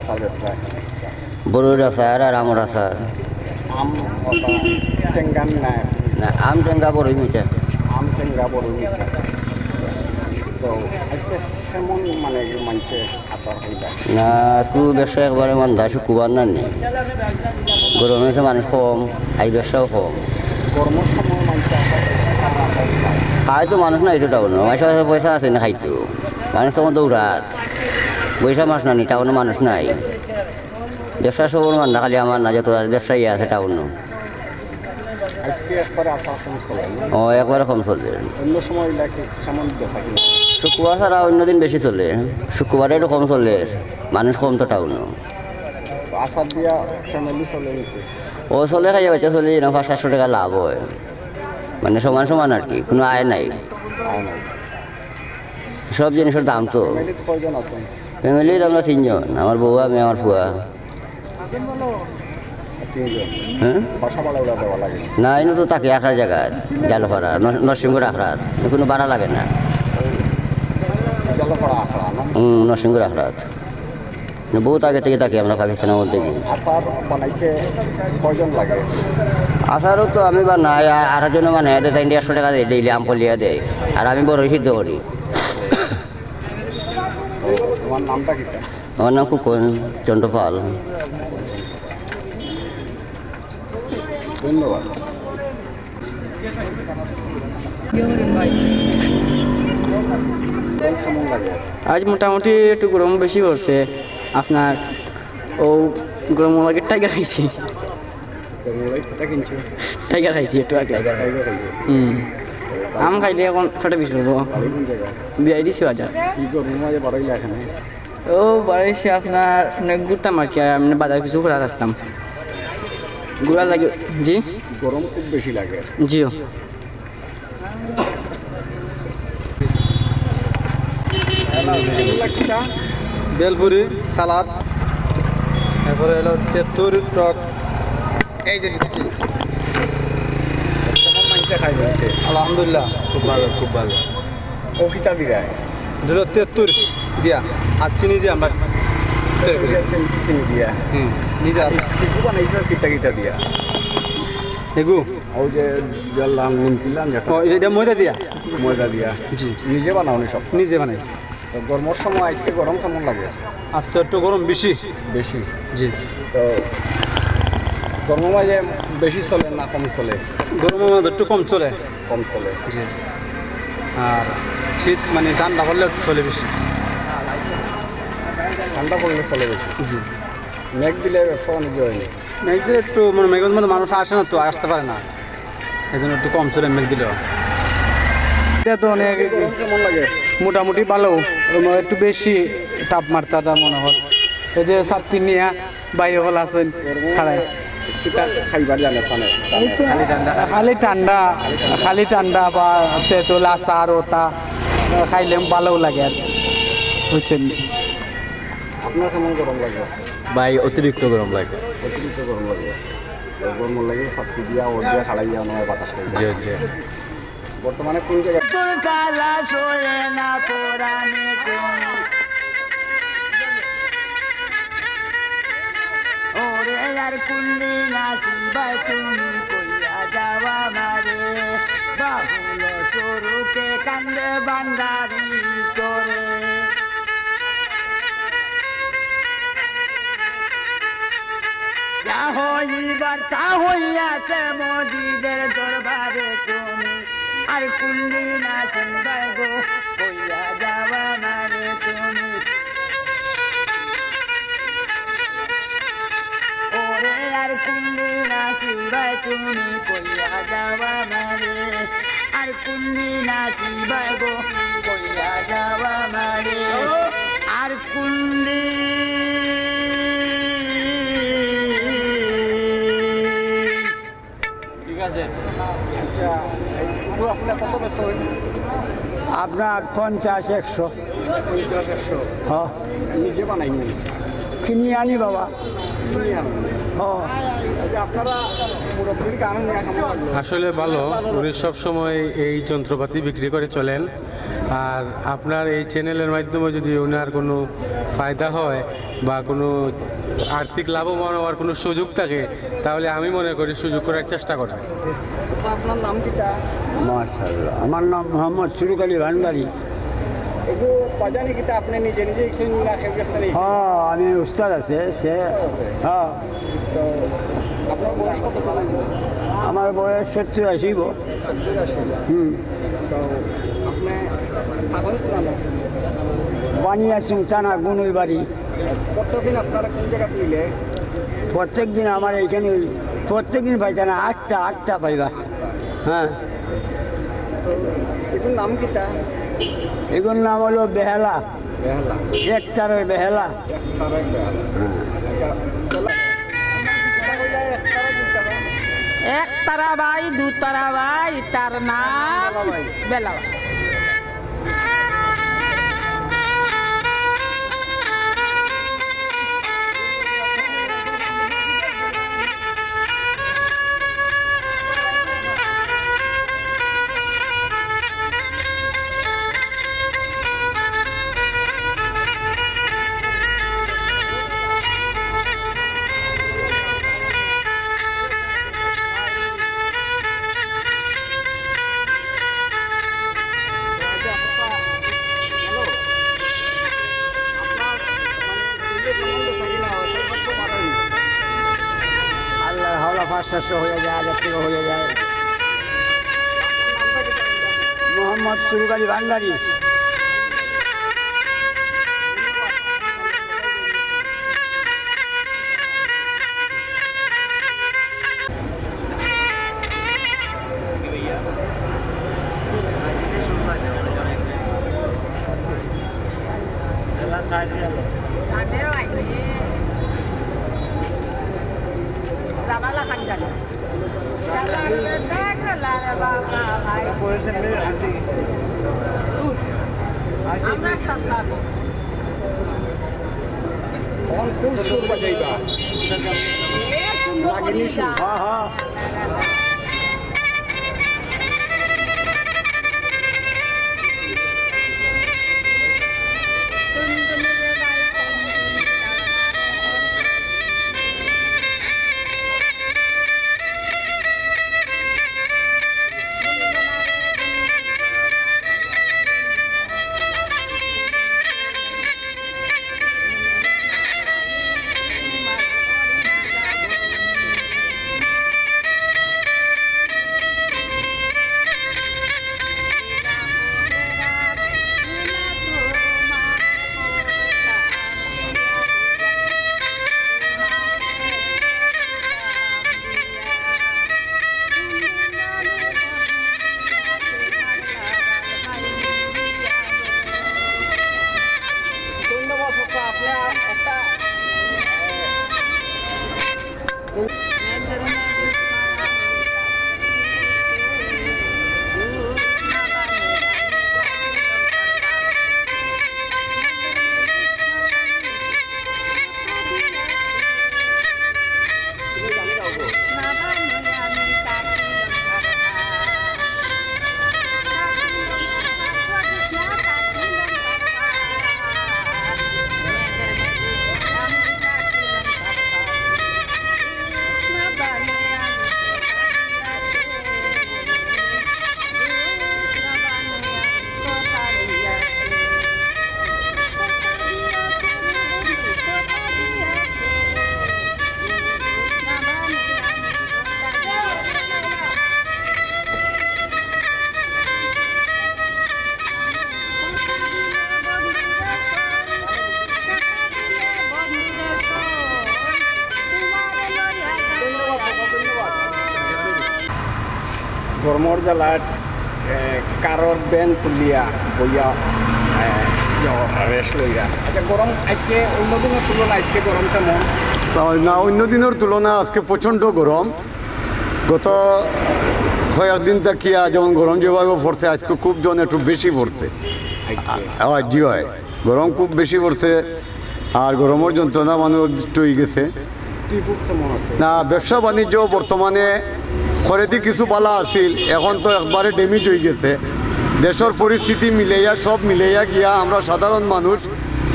আচার বেচরা বড়ুর আচার আর আমর আচার আম টেঙ্গান না আম টেঙ্গা বড়ই মিঠা আম টেঙ্গা বড় মিঠা তো আজকে কেমন মানে মানছে আচার হইলা না তুই ব্যবসা একবারে মান্দা শুকুবার না নি গরম হয়েছে মানুষ কম এই ব্যবসাও কম গরমের সময় মানছে আচার খায় তো মানুষ নাই তো টাউন মাসে পয়সা আছে না খাইতো মানুষ তখন দৌড়াত পয়সা মাস না নি টাউনে মানুষ নাই ব্যবসা সব মান্দা খালি আমার না যত ব্যবসায়ী আছে টাউন আজকে একবারে আচার কম চলে ও একবারে কম চলছে অন্য সময় লাগে কেমন দেখা কিনা শুক্রবার ছাড়া অন্যদিন বেশি চলে শুক্রবারে একটু কম চলে মানুষ কম তো টাউন আচার দিয়া ফ্যামিলি চলে নাকি ও চলে খাইয়া বাচ্চা চলে না 500-700 টাকা লাভ হয় মানে সমান সমান আর কি কোনো আয় নাই আয় নাই সব জিনিসের দাম তো ফ্যামিলিতে কয়জন আছেন ফ্যামিলিতে আমরা 3 জন আমার বউ আমি আমার ফুয়া 3 জন হ্যাঁ বাসা ভাড়া ওরা দেওয়া লাগে না এনে তো তাকে আখড়ার জায়গায় জালপাড়া নরসিংহ আখড়াত কোনো ভাড়া লাগে না জলপড়া আখড়া না নরসিংহ আখড়াত বহুত আগে থেকে তাকে আমরা পাকিস্তানের মধ্যে গিয়ে আচার বানাইতে কয়জন লাগে আচারও তো আমি বা নাই আর জন্য মানে দেয় 150 টাকা দেয় ডেইলি আম কলিয়া দেয় আর আমি বড় সিদ্ধ করি তোমার নামটা কি আমার নাম কুকন চন্দ্রপাল ধন্যবাদ কেমন লাগে আজ মোটামুটি একটু গরম বেশি পড়ছে আপনার ও গরম লাগে টাইগার খাইছি কিনছো টাইগার খাইছি একটু আগে আম খাইলে এখন ফেটে বেশি করবো বিআইডিসি বাজার কি করবো মাঝে বাড়াইলে এখানে ও বাড়ি এসে আপনার অনেক ঘুরতাম আর কি আমি বাজার কিছু ঘোরা আসতাম ঘোরা লাগে জি গরম খুব বেশি লাগে জিও বেলপুরি সালাদ তারপরে হলো তেঁতুর টক এই যে দিচ্ছি কেমন মানছে খাইবে আলহামদুলিল্লাহ খুব ভালো খুব ভালো ও কিতা দিগায় ধরো তেঁতুর দিয়া আর চিনি দিয়ে আমরা তৈরি করি। চিনি দিয়া নিজে কিছু বানাইছো কিতা কিতা দিয়া এগু ও যে জল্লাম নিমকিলাম যেটা এটা ময়দা দিয়া ময়দা দিয়া জি নিজে বানাওনি সব নিজে বানাই তো গরমের সময় আজকে গরম কেমন লাগে আজকে একটু গরম বেশি বেশি জি তো গরমের মাঝে বেশি চলে না কম চলে গরমের মধ্যে একটু কম চলে কম চলে জি আর শীত মানে ঠান্ডা পড়লে একটু চলে বেশি ঠান্ডা পড়লে চলে বেশি জি মেঘ দিলে ব্যবসা বাণিজ্য হয়নি মেঘদের একটু মানে মেঘের মধ্যে মানুষ আসে না তো আসতে পারে না এই জন্য একটু কম চলে মেঘ দিলেও এটা তো অনেক গরম কেমন লাগে মোটামুটি ভালো একটু বেশি তাপমাত্রাটা মনে হয় এই যে ছাত্রী নিয়ে বাইরে হল আছেন খাড়ায় কিতা খাইবার জানে সানে খালি ঠান্ডা বা তেঁতুল আচার ওটা খাইলে ভালো লাগে আর বুঝছেন আপনার কেমন গরম লাগে ভাই অতিরিক্ত গরম লাগে অতিরিক্ত গরম লাগে তো গরম লাগে ছাত্রী দিয়া ওর দিয়া খাড়াই দিয়া নয় বাতাস খাই জি জি বর্তমানে কোন জায়গায় ওরে আর কুন্ডি নাচিবা তুমি কইয়া যাওয়া মারে বাহুল স্বরূপে কান্দে বান্দারি করে যা হইবার তা হইয়াছে মোদিদের দরবারে তুমি আর কুন্ডি নাচিবা গো কইয়া যাওয়া মারে তুমি ওরে আর কুন্ডি নাচিবাই তুমি কইয়া যাওয়া মারে আর কুন্ডি নাচিবাই গো কইয়া যাওয়া মারে আর কুন্ডি ঠিক আছে আচ্ছা আপনার কত বছর আপনার 50-100 50-100 হ্যাঁ নিজে বানাইনি কিনি আনি বাবা হ্যাঁ আচ্ছা আপনারা মুরব্বীর গান নিয়ে কেমন লাগলো আসলে ভালো উনি সবসময় এই যন্ত্রপাতি বিক্রি করে চলেন আর আপনার এই চ্যানেলের মাধ্যমে যদি ওনার কোনো ফায়দা হয় বা কোনো আর্থিক লাভবান হওয়ার কোনো সুযোগ থাকে তাহলে আমি মনে করি সুযোগ করার চেষ্টা করবেন। আচ্ছা, আপনার নাম কিটা? মাশাআল্লাহ, আমার নাম মোহাম্মদ সুরুক আলী ভান্ডারী। এগু বাজানি কিটা আপনি নিজে নিজে ইকশন না খেলগেছেন? হ্যাঁ, আমি উস্তাদ আছে সে। হ্যাঁ, তো আপনার বয়স কত? আমার বয়স 70-80। 70-80। তো আপনি এখন পুরানো বানিয়া সুলতানা গুনুই বাড়ি। কতদিন আপনারা কোন জায়গা নিলে? প্রত্যেক দিন আমার এইখানে প্রত্যেক দিন পাইতা না, আটটা পাইবা। হ্যাঁ, এগুলোর নাম কিটা? এগুলোর নাম হলো বেহালা, বেহালা। একটারের বেহালা। আচ্ছা, এক তারা ভাই, দু তারা ভাই, তার নাম বেলা। আল্লাহ হাওলা 500 হয়ে যায়, 1000 টাকা হয়ে যায়। মোহাম্মদ সুরুক আলী ভান্ডারী। এখন কোন সুর বাজাইবা? লাগেনি সুর? হ্যাঁ হ্যাঁ, গরমর জ্বালায় কারোর বেন তুলিয়া বইয়া রেস্ট লইয়া। আচ্ছা, গরম আজকে অন্য দিনের তুলনায় আজকে গরম কেমন? না, অন্য দিনের তুলনায় আজকে প্রচণ্ড গরম। গত কয়েকদিন থাকিয়া যেমন গরম যেভাবে পড়ছে আজকে খুব জন একটু বেশি পড়ছে। জি হয়, গরম খুব বেশি পড়ছে আর গরমের যন্ত্রণা মানুষ একটু হয়ে গেছে। না, ব্যবসা বাণিজ্য বর্তমানে খরেদি কিছু বালা আছিল, এখন তো একবারে ড্যামেজ হয়ে গেছে। দেশের পরিস্থিতি মিলাইয়া সব মিলাইয়া গিয়া আমরা সাধারণ মানুষ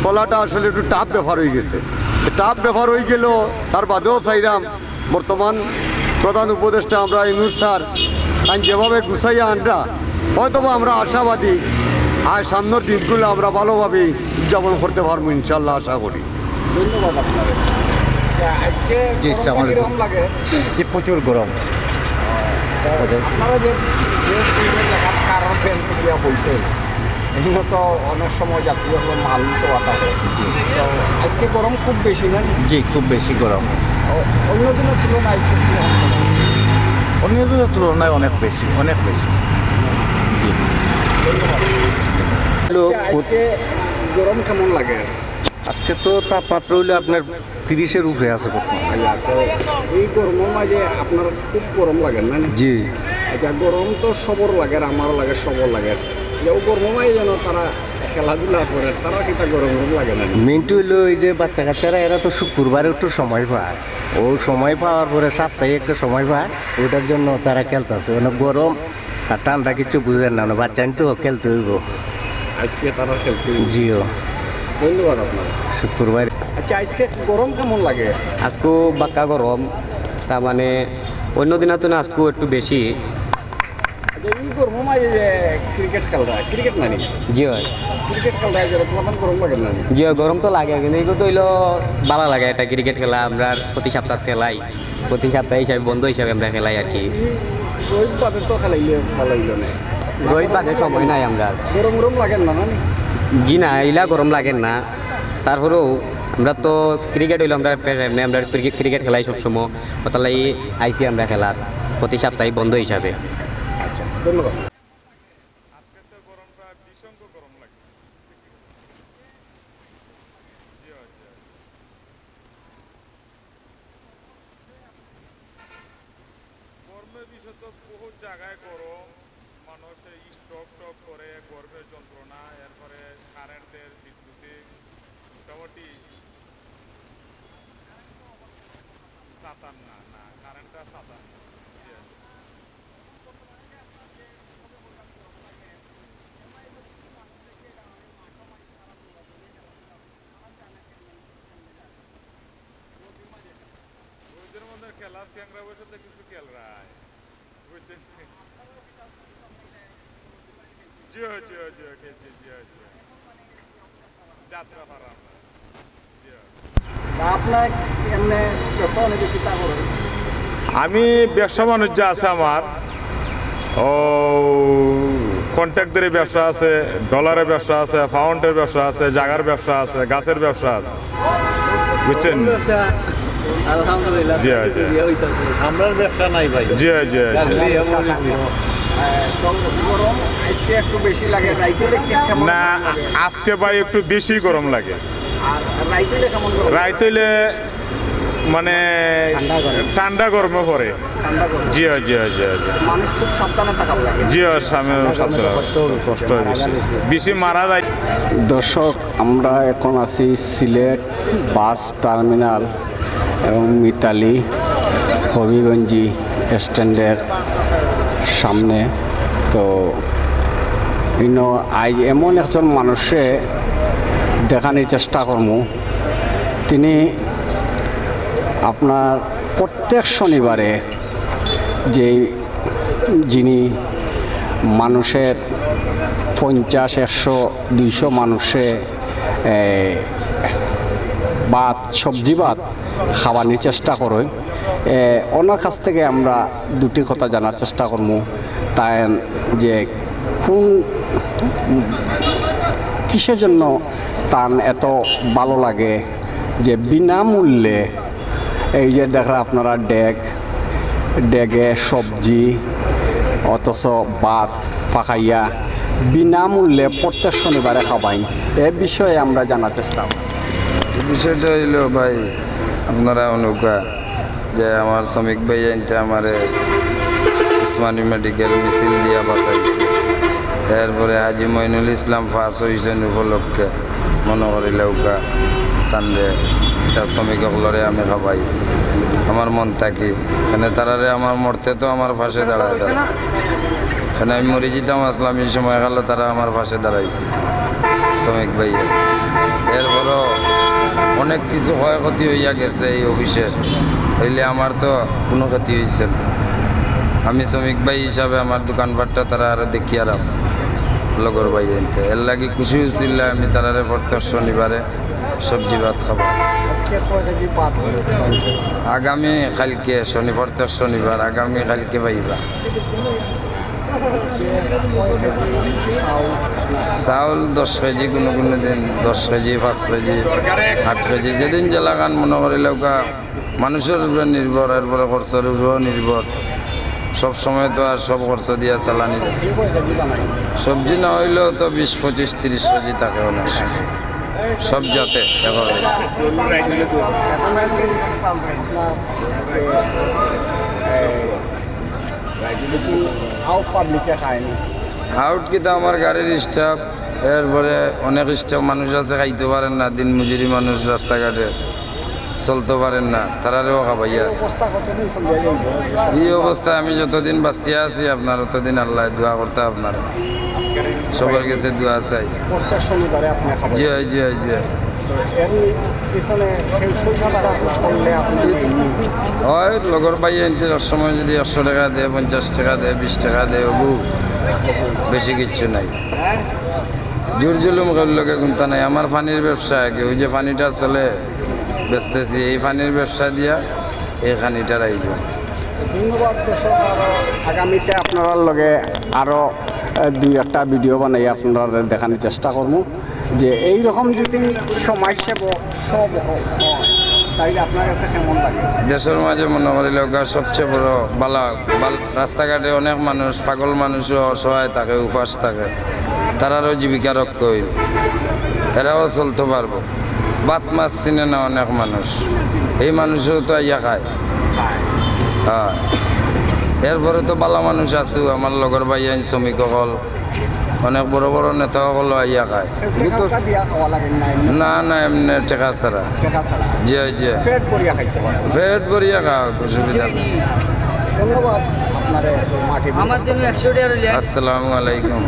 চলাটা আসলে একটু টাফ ব্যাপার হয়ে গেছে। টাফ ব্যাপার হয়ে গেল, তার বাদেও চাইলাম বর্তমান প্রধান উপদেষ্টা আমরা ইনুর স্যার যেভাবে গুছাইয়া আনরা হয়তোবা আমরা আশাবাদী আর সামনের দিনগুলো আমরা ভালোভাবে উদযাপন করতে পারবো ইনশাল্লাহ, আশা করি। ধন্যবাদ আপনাদের। আজকে কিরকম লাগে? যে প্রচুর গরম। আপনারা যে কারণ ফ্যান দিয়া বলছে এগুলো তো অনেক সময় যাত্রী হলো মাল তো আটা হয়, তো আজকে গরম খুব বেশি না? জি, খুব বেশি গরম। অন্য দিনের তুলনায় আজকে অন্য দিনের তুলনায় অনেক বেশি, অনেক বেশি। আজকে গরম কেমন লাগে? আজকে তো তাপমাত্রা হইলে আপনার 30-এর উপরে আছে বর্তমানে। তো এই গরমের মাঝে আপনার খুব গরম লাগে না? জি। আচ্ছা, গরম তো সবর লাগে, আমারও লাগে, সবর লাগে। যে গরমের মাঝে যেন তারা খেলাধুলা করে, তারা কিতা গরম লাগে না? মেনটু হইলো এই যে বাচ্চা কাচ্চারা এরা তো শুক্রবারে একটু সময় পায়, ও সময় পাওয়ার পরে সপ্তাহে একটু সময় পায়, ওটার জন্য তারা খেলতেছে। মানে গরম আর ঠান্ডা কিছু বুঝেন না, বাচ্চা তো খেলতে হইব। আজকে তারা খেলতে? জিও। ধন্যবাদ আপনার। শুক্রবার। আচ্ছা, আজকে গরম কেমন লাগে? আজকেও বাক্কা গরম, তার মানে অন্য দিনের তো না আজকেও একটু বেশি। আচ্ছা, এই গরমের মাঝে যে ক্রিকেট খেলরা, ক্রিকেট নানি? জি হয়, ক্রিকেট খেলরা তোমার গরম লাগে না? জি হয়, গরম তো লাগে, কিন্তু এগুলো তো হইলো ভালো লাগে। এটা ক্রিকেট খেলা আমরা প্রতি সপ্তাহ খেলাই, প্রতি সপ্তাহে হিসাবে বন্ধ হিসাবে আমরা খেলাই আর কি। রোহিত বাদে তো খেলাইলে ভালো হইল না? রোহিত বাদে সময় নাই আমরা। গরম গরম লাগে না? জি না, এলা গরম লাগেন না। তারপরেও আমরা তো ক্রিকেট হইলো আমরা আমরা ক্রিকেট খেলাই সবসময়, ওতালাই আইসি আমরা খেলার প্রতি সপ্তাহে বন্ধ হিসাবে। আচ্ছা, ধন্যবাদ। গরমের বিষয় তো বহুত জায়গায় গরম, মানুষ স্টক টক করে, গরমের যন্ত্রণা, এরপরে কারেন্টের বিদ্যুতে মোটামুটি সাতান না কারেন্টটা সাতান। ওইদের মধ্যে খেলা স্যাংরা বসে তো কিছু খেল রায় বুঝছেন। জিও জিও জিও খেলছি, জিও জিও যাত্রা পারাম আপনার এমনি ব্যবসা বাণিজ্য কিতা করেন? আমি ব্যবসা বাণিজ্য আছে আমার, ও কন্ট্রাক্টরি ব্যবসা আছে, ডলারের ব্যবসা আছে, ফাউন্ডের ব্যবসা আছে, জাগার ব্যবসা আছে, গাছের ব্যবসা আছে, বুঝছেন। জি জি, আমরা ব্যবসা নাই ভাই। জি জি, আজকে একটু বেশি লাগে, না আজকে ভাই একটু বেশি গরম লাগে। রাইতেলে মানে ঠান্ডা গরমে পড়ে। জি জি জি জি, মানুষ খুব সাবধানে থাকা লাগে। জি কষ্ট বেশি মারা যায়। দর্শক, আমরা এখন আছি সিলেট বাস টার্মিনাল এবং মিতালি হবিগঞ্জি স্ট্যান্ডের সামনে। তো আজ এমন একজন মানুষে দেখানোর চেষ্টা করবো, তিনি আপনার প্রত্যেক শনিবারে যিনি মানুষের 50, 100, 200 মানুষে ভাত, সবজি ভাত খাওয়ানোর চেষ্টা করেন। ওনার কাছ থেকে আমরা দুটি কথা জানার চেষ্টা করবো, তাই যে কোন কিসের জন্য তার এত ভালো লাগে যে বিনামূল্যে এই যে দেখা আপনারা ডেগে সবজি অথচ ভাত পাকাইয়া বিনামূল্যে প্রত্যেক শনিবারে খাওয়াইন, এ বিষয়ে আমরা জানার চেষ্টা করি। বিষয়টা হইল ভাই, আপনারা অনুকা যে আমার শ্রমিক ভাই আনতে আমার উসমানী মেডিকেল মিছিল দিয়া বাঁচাইছে, এরপরে হাজি মইনুল ইসলাম ফাঁস হয়েছেন উপলক্ষে মনে করিলে উকা টানলে এটা শ্রমিকসকলরে আমি খাবাই, আমার মন থাকি এখানে তারারে আমার মরতে তো আমার ফাঁসে দাঁড়ায় কারণ আমি মরে যেতাম আসলাম এই সময় গেলে তারা আমার পাশে দাঁড়াইছে শ্রমিক ভাইয়ের। এরপরও অনেক কিছু ক্ষয়ক্ষতি হইয়া গেছে এই অফিসে, হইলে আমার তো কোনো ক্ষতি হয়েছে না। আমি শ্রমিক ভাই হিসাবে আমার দোকানপাটটা তারা আরও দেখিয়ার আছে লগর ভাই আনতে, এর লাগে খুশি হয়েছিল আমি তারারে প্রত্যেক শনিবারে সবজি ভাত খাবো। আগামী কালকে প্রত্যেক শনিবার আগামী কালকে পাইবা। চাউল 10 কেজি, কোনো কোনো দিন 10 কেজি, 5 কেজি, 8 কেজি, যেদিন জেলাগান মনে করিলেও মানুষের উপরে নির্ভর, এরপরে খরচের উপরেও নির্ভর। সব সময় তো আর সব খরচ দিয়া চালানি যায়। সবজি না হইলেও তো 20, 25, 30 কেজি থাকে অনেক সব জাতে। আউট কিন্তু আমার গাড়ির স্টাফ, এরপরে অনেক স্টাফ মানুষ আছে খাইতে পারেন না, দিন মজুরি মানুষ রাস্তাঘাটে চলতে পারেন না, তারারেও খাবাইয়া। এই অবস্থায় আমি যতদিন বাঁচিয়ে আছি আপনার ততদিন আল্লাহ দোয়া করতে আপনার সবার কাছে দোয়া চাই। জি জি জি হয় লগর ভাই আনতে সময় যদি 100 টাকা দেয়, 50 টাকা দেয়, 20 টাকা দেয়, ওগু বেশি কিচ্ছু নাই। জোর জুলুম করলোকে গুনতা নাই। আমার পানির ব্যবসা, ওই যে পানিটা চলে বেচতেছি, এই পানির ব্যবসা দিয়া এই খানিটা রাইব। ধন্যবাদ দর্শক। আগামীতে আপনার লগে আরও 2-1টা ভিডিও বানাই আপনারা দেখানোর চেষ্টা করবো যে এইরকম যদি সমাজসেবক সব তাইলে আপনার কাছে কেমন লাগে? দেশের মাঝে মনে করিলে সবচেয়ে বড় বালা রাস্তাঘাটে অনেক মানুষ, পাগল মানুষও অসহায় থাকে, উপাস থাকে, তারারও জীবিকা রক্ষা হইল, এরাও চলতে পারবো। ভাত মাছ চিনে না অনেক মানুষ, এই মানুষও তো ইয়া খায়। হ্যাঁ, এরপরে তো বালা মানুষ আছে আমার লগর ভাই আইন শ্রমিক সকল, অনেক বড় বড় নেতা সকল ইয়া খায়। কিন্তু না না এমনি টেকা ছাড়া। জি জি পেট ভরিয়া খাওয়া অসুবিধা নেই। ধন্যবাদ। আসসালামু আলাইকুম।